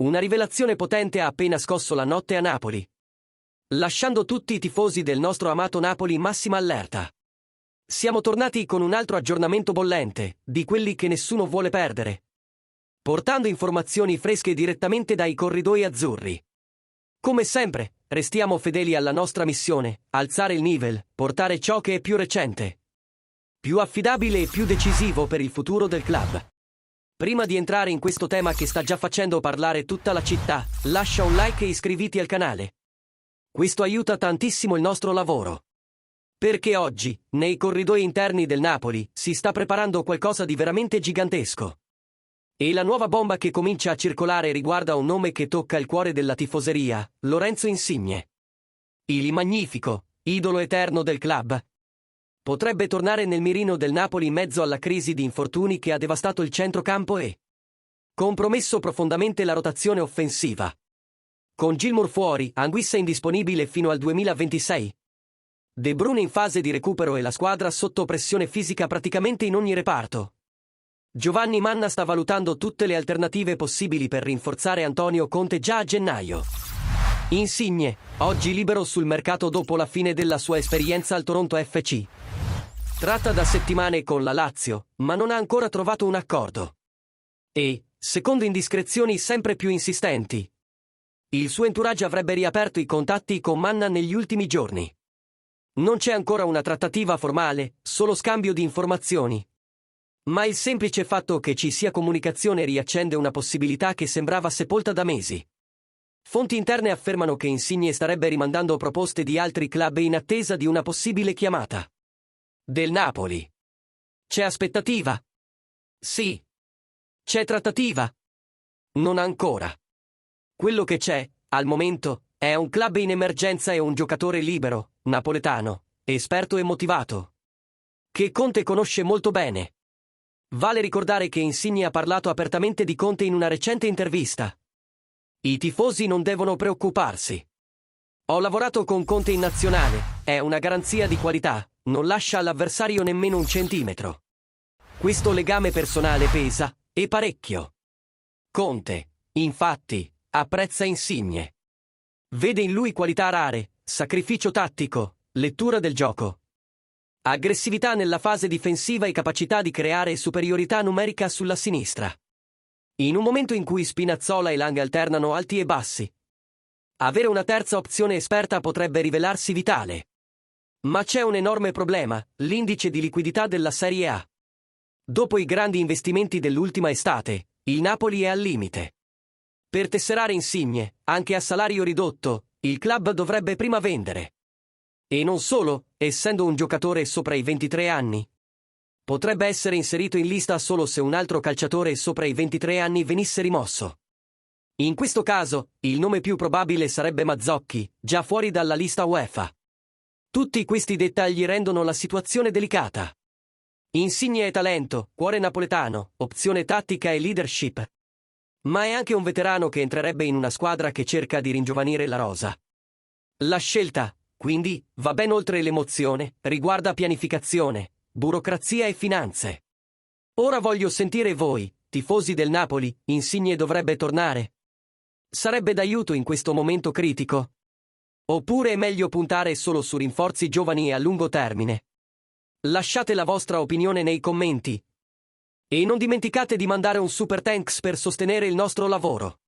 Una rivelazione potente ha appena scosso la notte a Napoli, lasciando tutti i tifosi del nostro amato Napoli in massima allerta. Siamo tornati con un altro aggiornamento bollente, di quelli che nessuno vuole perdere, portando informazioni fresche direttamente dai corridoi azzurri. Come sempre, restiamo fedeli alla nostra missione, alzare il livello, portare ciò che è più recente, più affidabile e più decisivo per il futuro del club. Prima di entrare in questo tema che sta già facendo parlare tutta la città, lascia un like e iscriviti al canale. Questo aiuta tantissimo il nostro lavoro. Perché oggi, nei corridoi interni del Napoli, si sta preparando qualcosa di veramente gigantesco. E la nuova bomba che comincia a circolare riguarda un nome che tocca il cuore della tifoseria, Lorenzo Insigne. Il magnifico, idolo eterno del club, potrebbe tornare nel mirino del Napoli in mezzo alla crisi di infortuni che ha devastato il centrocampo e compromesso profondamente la rotazione offensiva. Con Gilmour fuori, Anguissa indisponibile fino al 2026. De Bruyne in fase di recupero e la squadra sotto pressione fisica praticamente in ogni reparto. Giovanni Manna sta valutando tutte le alternative possibili per rinforzare Antonio Conte già a gennaio. Insigne, oggi libero sul mercato dopo la fine della sua esperienza al Toronto FC. Tratta da settimane con la Lazio, ma non ha ancora trovato un accordo. E, secondo indiscrezioni sempre più insistenti, il suo entourage avrebbe riaperto i contatti con Manna negli ultimi giorni. Non c'è ancora una trattativa formale, solo scambio di informazioni. Ma il semplice fatto che ci sia comunicazione riaccende una possibilità che sembrava sepolta da mesi. Fonti interne affermano che Insigne starebbe rimandando proposte di altri club in attesa di una possibile chiamata del Napoli. C'è aspettativa? Sì. C'è trattativa? Non ancora. Quello che c'è, al momento, è un club in emergenza e un giocatore libero, napoletano, esperto e motivato, che Conte conosce molto bene. Vale ricordare che Insigne ha parlato apertamente di Conte in una recente intervista. I tifosi non devono preoccuparsi. Ho lavorato con Conte in nazionale, è una garanzia di qualità, non lascia all'avversario nemmeno un centimetro. Questo legame personale pesa, e parecchio. Conte, infatti, apprezza Insigne. Vede in lui qualità rare, sacrificio tattico, lettura del gioco, aggressività nella fase difensiva e capacità di creare superiorità numerica sulla sinistra. In un momento in cui Spinazzola e Lang alternano alti e bassi, avere una terza opzione esperta potrebbe rivelarsi vitale. Ma c'è un enorme problema, l'indice di liquidità della Serie A. Dopo i grandi investimenti dell'ultima estate, il Napoli è al limite. Per tesserare Insigne, anche a salario ridotto, il club dovrebbe prima vendere. E non solo, essendo un giocatore sopra i 23 anni. Potrebbe essere inserito in lista solo se un altro calciatore sopra i 23 anni venisse rimosso. In questo caso, il nome più probabile sarebbe Mazzocchi, già fuori dalla lista UEFA. Tutti questi dettagli rendono la situazione delicata. Insigne è talento, cuore napoletano, opzione tattica e leadership. Ma è anche un veterano che entrerebbe in una squadra che cerca di ringiovanire la rosa. La scelta, quindi, va ben oltre l'emozione, riguarda pianificazione, burocrazia e finanze. Ora voglio sentire voi, tifosi del Napoli, Insigne dovrebbe tornare? Sarebbe d'aiuto in questo momento critico? Oppure è meglio puntare solo su rinforzi giovani e a lungo termine? Lasciate la vostra opinione nei commenti. E non dimenticate di mandare un super thanks per sostenere il nostro lavoro.